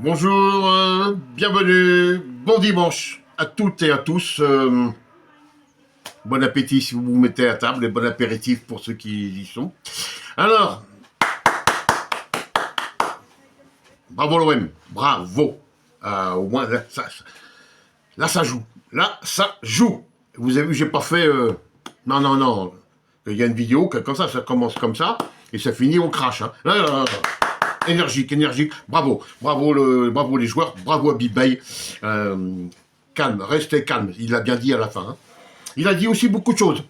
Bonjour, bienvenue, bon dimanche à toutes et à tous. Bon appétit si vous vous mettez à table et bon apéritif pour ceux qui y sont. Alors, bravo l'OM, bravo. Au moins, là, ça joue. Là, ça joue. Vous avez vu, j'ai pas fait... non, non, non. Il y a une vidéo comme ça commence comme ça et ça finit, on crache. Hein. Là, énergique, énergique. Bravo, bravo les joueurs, bravo à Bibay. Calme, restez calme. Il l'a bien dit à la fin. Hein. Il a dit aussi beaucoup de choses.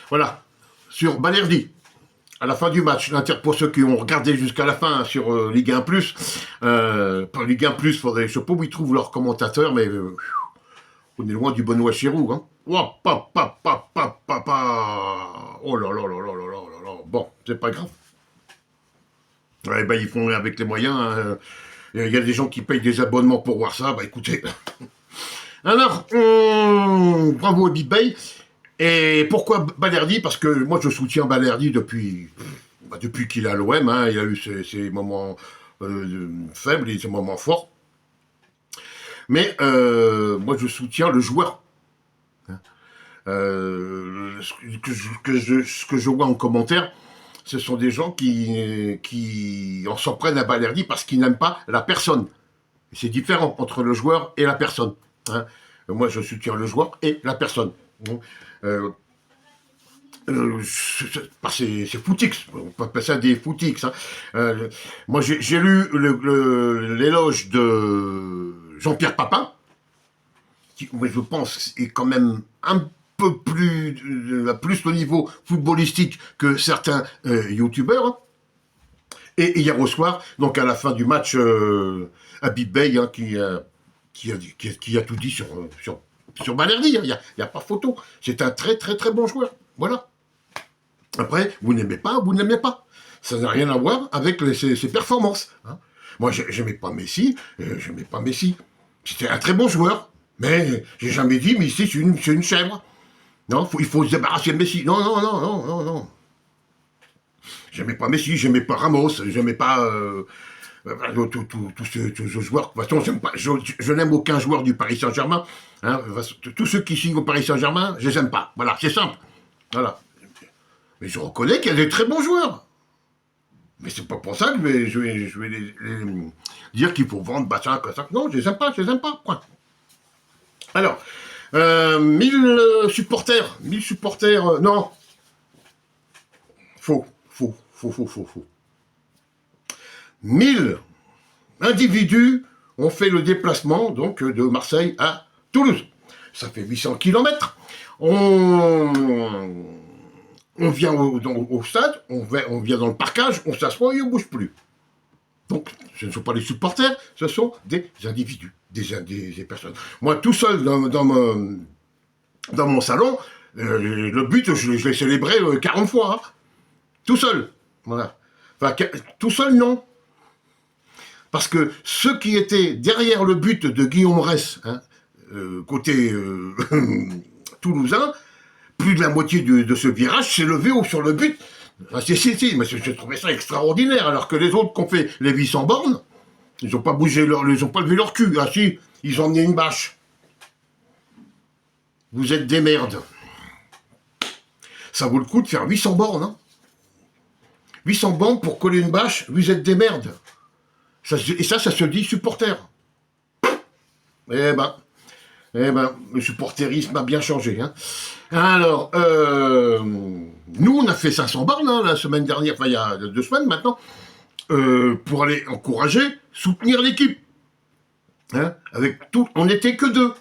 Voilà, sur Balerdi. À la fin du match, pour ceux qui ont regardé jusqu'à la fin sur Ligue 1+, pour Ligue 1+, faudrait, je sais pas où ils trouvent leurs commentateurs, mais on est loin du Benoît Chirou. Hein. Oh, oh là là là là là là là. Bon, c'est pas grave. Ouais, ben, ils font avec les moyens. Hein. Il y a des gens qui payent des abonnements pour voir ça. Bah écoutez. Alors, bravo à Bibay. Et pourquoi Balerdi? Parce que moi je soutiens Balerdi depuis qu'il est à l'OM. Hein. Il a eu ses moments faibles et ses moments forts. Mais moi je soutiens le joueur. Ce que je vois en commentaire, ce sont des gens qui en s'en prennent à Balerdi parce qu'ils n'aiment pas la personne. C'est différent entre le joueur et la personne. Hein. Moi, je soutiens le joueur et la personne. C'est footix, on peut appeler ça des footix. Hein. Moi, j'ai lu l'éloge de Jean-Pierre Papin, qui, moi, je pense, est quand même un peu plus le niveau footballistique que certains youtubeurs. Hein. Et hier au soir, donc à la fin du match, Habib Bey, hein, qui a tout dit sur Balerdi, il n'y a pas photo. C'est un très très très bon joueur. Voilà. Après, vous n'aimez pas, vous n'aimez pas. Ça n'a rien à voir avec ses performances. Hein. Moi, j'aimais pas Messi, C'était un très bon joueur, mais j'ai jamais dit Messi c'est une chèvre. Non, il faut se débarrasser de Messi. Non, non, non, non, non, non. J'aimais pas Messi, j'aimais pas Ramos, j'aimais pas tous ces joueurs. De toute façon, je n'aime aucun joueur du Paris Saint-Germain. Hein. Tous ceux qui signent au Paris Saint-Germain, je les aime pas. Voilà, c'est simple. Voilà. Mais je reconnais qu'il y a des très bons joueurs. Mais c'est pas pour ça que je vais les dire qu'il faut vendre Bachin, comme ça. Non, je les aime pas, point. Alors, 1000 supporters, non. Faux. 1000 individus ont fait le déplacement donc de Marseille à Toulouse. Ça fait 800 km. On vient au stade, on vient dans le parcage, on s'assoit et on ne bouge plus. Donc, ce ne sont pas des supporters, ce sont des individus, des personnes. Moi, tout seul dans mon salon, le but, je l'ai célébré 40 fois. Hein. Tout seul. Voilà. Enfin, tout seul, non. Parce que ceux qui étaient derrière le but de Guillaume Ress, hein, côté toulousain, plus de la moitié de ce virage s'est levé sur le but. Si, mais j'ai trouvé ça extraordinaire, alors que les autres qui ont fait les 800 bornes, ils n'ont pas bougé ils n'ont pas levé leur cul. Ah si, ils ont emmené une bâche. Vous êtes des merdes. Ça vaut le coup de faire 800 bornes. Hein. 800 bornes pour coller une bâche, vous êtes des merdes. Ça se dit supporter. Eh ben, le supporterisme a bien changé. Hein. Alors, nous, on a fait 500 bornes hein, la semaine dernière, enfin il y a 2 semaines maintenant, pour aller encourager, soutenir l'équipe. Hein, avec tout, on n'était que 2.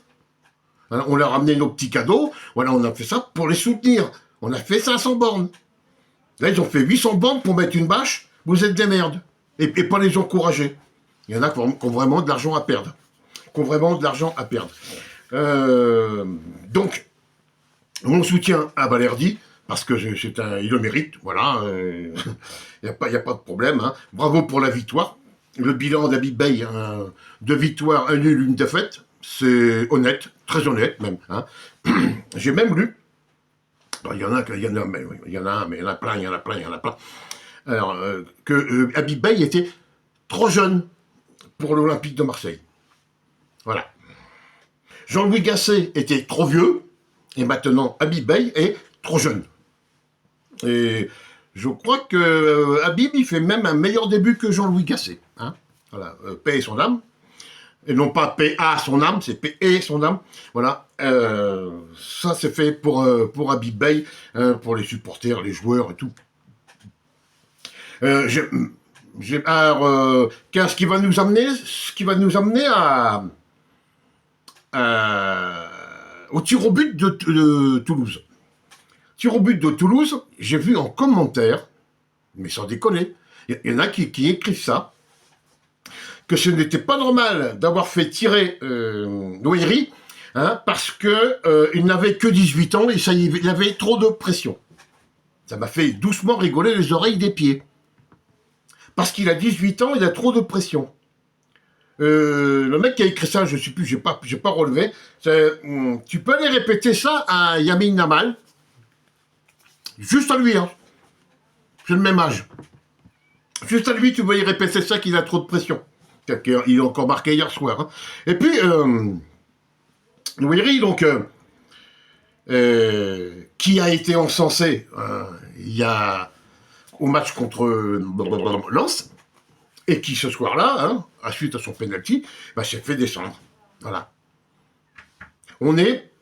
Hein, on leur a amené nos petits cadeaux, voilà, on a fait ça pour les soutenir. On a fait 500 bornes. Là, ils ont fait 800 bornes pour mettre une bâche, vous êtes des merdes. Et pas les encourager. Il y en a qui ont vraiment de l'argent à perdre. Donc, mon soutien à Balerdi, parce que il le mérite, voilà, il n'y a pas de problème. Hein. Bravo pour la victoire. Le bilan d'Habib Bey, 2 victoires, 1 nul, 1 défaite, c'est honnête, très honnête même. Hein. J'ai même lu, il y en a un, mais il y en a plein. Alors, que Habib Bey était trop jeune pour l'Olympique de Marseille. Voilà. Jean-Louis Gasset était trop vieux, et maintenant Habib Beye est trop jeune. Et je crois que Habib, il fait même un meilleur début que Jean-Louis Gasset. Hein, voilà, paix et son âme. Et non pas paix à son âme, c'est paix et son âme. Voilà, ça c'est fait pour Habib Beye, pour les supporters, les joueurs et tout. Alors, ce qui va nous amener, au tir au but de Toulouse. Tir au but de Toulouse, j'ai vu en commentaire, mais sans déconner, il y en a qui écrivent ça, que ce n'était pas normal d'avoir fait tirer Noiri, hein, parce qu'il n'avait que 18 ans et ça, il avait trop de pression. Ça m'a fait doucement rigoler les oreilles des pieds. Parce qu'il a 18 ans, il a trop de pression. Le mec qui a écrit ça, je ne sais plus, j'ai pas relevé. Tu peux aller répéter ça à Yamin Namal. Juste à lui, hein. C'est le même âge. Juste à lui, tu vas y répéter ça qu'il a trop de pression. Il a encore marqué hier soir. Hein. Et puis, Noiri, donc, qui a été encensé il y a au match contre Lens, et qui ce soir-là, hein, à suite à son penalty, bah, s'est fait descendre. Voilà. On est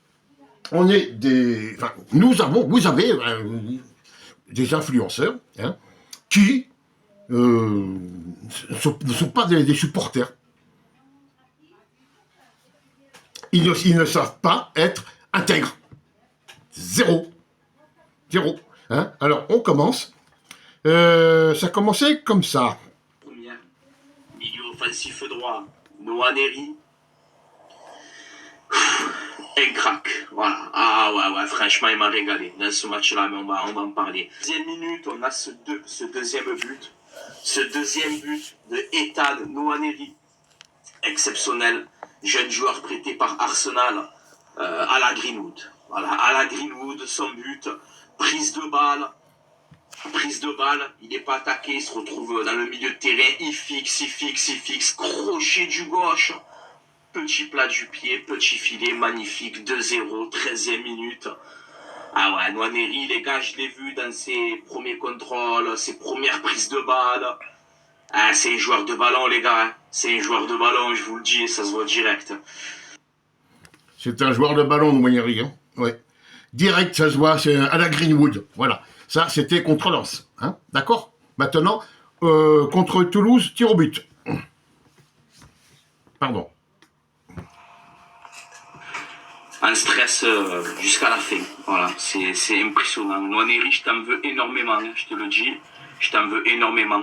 des... Enfin, vous avez des influenceurs, hein, qui ne sont pas des supporters. Ils ne savent pas être intègres. Zéro. Hein. Alors, on commence. Ça commençait comme ça. Première, milieu offensif droit, Noah Neri. Un crack, voilà. Ah ouais, franchement, il m'a régalé dans ce match-là, mais on va en parler. Deuxième minute, on a ce deuxième but. Ce deuxième but de Ethan Noah Neri. Exceptionnel. Jeune joueur prêté par Arsenal à la Greenwood. Voilà, à la Greenwood, son but. Prise de balle, il n'est pas attaqué, il se retrouve dans le milieu de terrain, il fixe, crochet du gauche, petit plat du pied, petit filet, magnifique, 2-0, 13e minute. Ah ouais, Noah Neri, les gars, je l'ai vu dans ses premiers contrôles, ses premières prises de balle. Ah, c'est un joueur de ballon, les gars, hein. C'est un joueur de ballon, je vous le dis, ça se voit direct. C'est un joueur de ballon, Noah Neri, hein. Ouais. Direct, ça se voit, c'est à la Greenwood, voilà. Ça, c'était contre Lens, hein, d'accord. Maintenant, contre Toulouse, tir au but. Pardon. Un stress jusqu'à la fin, voilà, c'est impressionnant. Noah Neri, je t'en veux énormément, hein, je te le dis, je t'en veux énormément.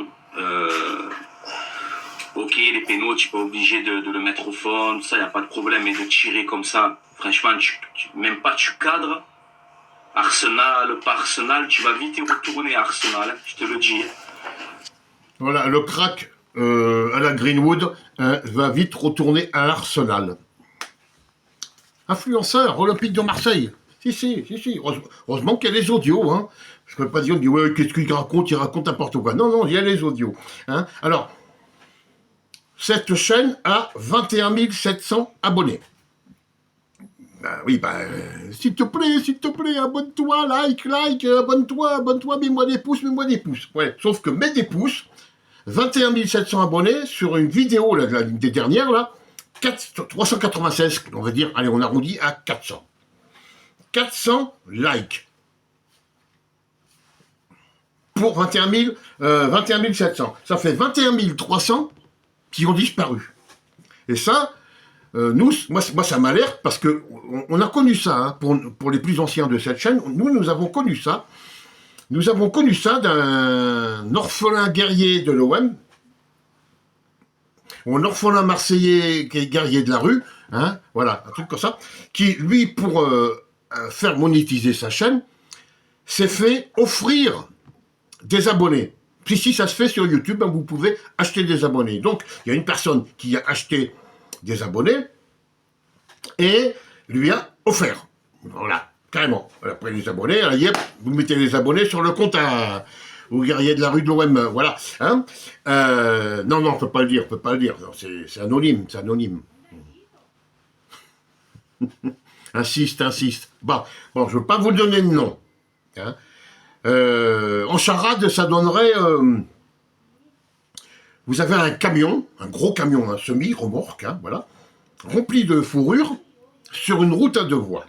Ok, les pénaux, tu n'es pas obligé de le mettre au fond, ça, il n'y a pas de problème, mais de tirer comme ça, franchement, même pas tu cadres. Arsenal, pas Arsenal, tu vas vite y retourner à Arsenal, je te le dis. Voilà, le crack à la Greenwood va vite retourner à Arsenal. Influenceur, Olympique de Marseille. Si. Heureusement qu'il y a les audios. Hein. Je ne peux pas dire, on dit, ouais, qu'est-ce qu'il raconte, il raconte n'importe quoi. Non, il y a les audios. Hein. Alors, cette chaîne a 21 700 abonnés. Oui, s'il te plaît, abonne-toi, like, abonne-toi, mets-moi des pouces. Ouais, sauf que mets des pouces, 21 700 abonnés sur une vidéo, l'une des dernières, là, 396, on va dire, allez, on arrondit à 400. 400 likes. Pour 21 700. Ça fait 21 300 qui ont disparu. Et ça... moi, ça m'alerte parce que on a connu ça, hein, pour les plus anciens de cette chaîne. Nous avons connu ça. Nous avons connu ça d'un orphelin guerrier de l'OM, ou un orphelin marseillais qui est guerrier de la rue, hein, voilà, un truc comme ça, qui, lui, pour faire monétiser sa chaîne, s'est fait offrir des abonnés. Si ça se fait sur YouTube, hein, vous pouvez acheter des abonnés. Donc, il y a une personne qui a acheté des abonnés et lui a offert. Voilà, carrément. Après les abonnés, yep, vous mettez les abonnés sur le compte à aux guerriers de la rue de l'OM, voilà. Hein, non, non, on peut pas le dire, on peut pas le dire. C'est anonyme, c'est anonyme. Insiste, insiste. Bon, bon, je veux pas vous donner de nom. Hein. En charade, ça donnerait... vous avez un camion, un gros camion, un semi-remorque, hein, voilà, rempli de fourrure, sur une route à 2 voies.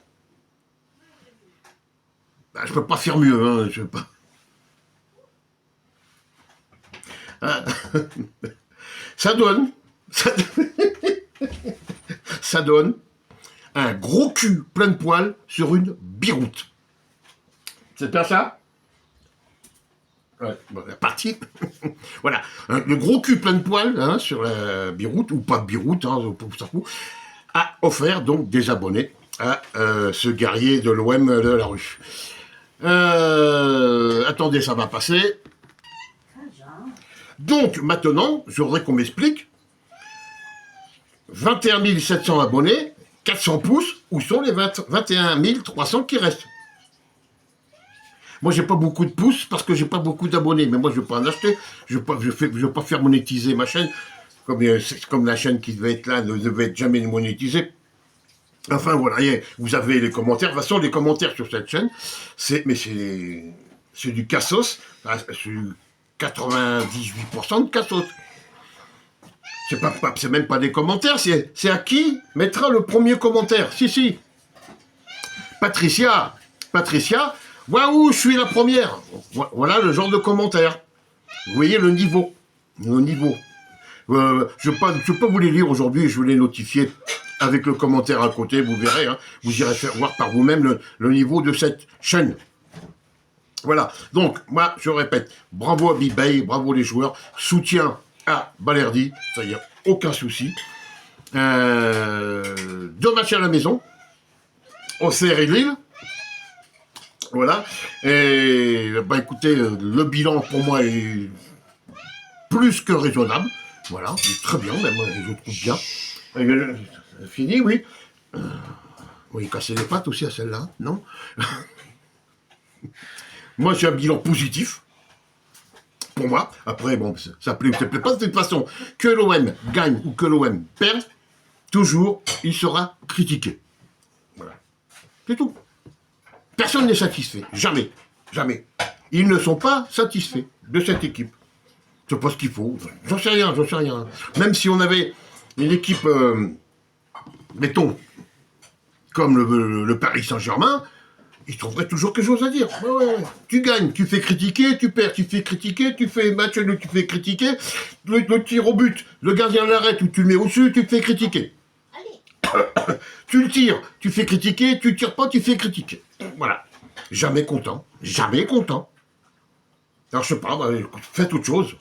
Ben, je peux pas faire mieux, hein, je peux pas... Ah. Ça donne... ça donne un gros cul plein de poils sur une biroute. C'est bien ça? Ouais, bon, la partie. Voilà. Le gros cul plein de poils hein, sur la biroute, ou pas de biroute, hein, ça fout, a offert donc des abonnés à ce guerrier de l'OM de la rue. Attendez, ça va passer. Donc, maintenant, je voudrais qu'on m'explique 21 700 abonnés, 400 pouces, où sont les 21 300 qui restent? Moi, j'ai pas beaucoup de pouces parce que j'ai pas beaucoup d'abonnés. Mais moi, je veux pas en acheter. Je veux pas faire monétiser ma chaîne. Comme la chaîne qui devait être là ne devait être jamais monétisée. Enfin, voilà. Vous avez les commentaires. De toute façon, les commentaires sur cette chaîne, c'est du cassos. C'est 98% de cassos. C'est même pas des commentaires. C'est à qui mettra le premier commentaire. Si. Patricia. Waouh, je suis la première. Voilà le genre de commentaire. Vous voyez le niveau. Je ne peux pas vous les lire aujourd'hui, je vous les notifier avec le commentaire à côté, vous verrez. Hein, vous irez voir par vous-même le niveau de cette chaîne. Voilà. Donc, moi, je répète, bravo à B-Bay, bravo les joueurs. Soutien à Balerdi, ça y est, aucun souci. 2 matchs à la maison. Au CR Lille. Voilà. Et bah écoutez, le bilan pour moi est plus que raisonnable. Voilà, très bien, même je trouve bien. Fini, oui. Oui, casser les pattes aussi à celle-là, non? Moi, j'ai un bilan positif. Pour moi. Après, bon, ça plaît ou ça plaît pas. De toute façon, que l'OM gagne ou que l'OM perde, toujours, il sera critiqué. Voilà. C'est tout. Personne n'est satisfait. Jamais. Jamais. Ils ne sont pas satisfaits de cette équipe. C'est pas ce qu'il faut. J'en sais rien. Même si on avait une équipe, mettons, comme le Paris Saint-Germain, ils trouveraient toujours quelque chose à dire. Ouais. Tu gagnes, tu fais critiquer, tu perds, tu fais critiquer, tu fais match, tu fais critiquer, le tir au but, le gardien l'arrête ou tu le mets au-dessus, tu te fais critiquer. Tu le tires, tu fais critiquer, tu tires pas, tu fais critiquer. Voilà. Jamais content. Alors je sais pas, bah, faites autre chose.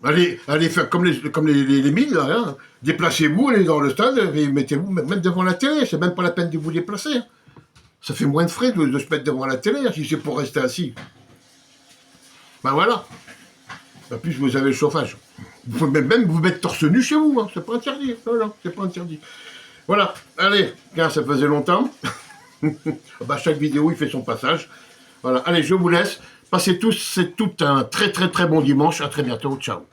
Allez faire comme les milles, là, hein. Déplacez-vous, allez dans le stade, et mettez-vous même devant la télé, c'est même pas la peine de vous déplacer. Hein. Ça fait moins de frais de se mettre devant la télé, hein, si c'est pour rester assis. Ben voilà. En plus, vous avez le chauffage. Vous pouvez même vous mettre torse nu chez vous, hein. C'est pas interdit. Voilà, c'est pas interdit. Voilà, allez, ça faisait longtemps. Bah, chaque vidéo, il fait son passage. Voilà, allez, je vous laisse. Passez tous, c'est tout un très très très bon dimanche. À très bientôt. Ciao.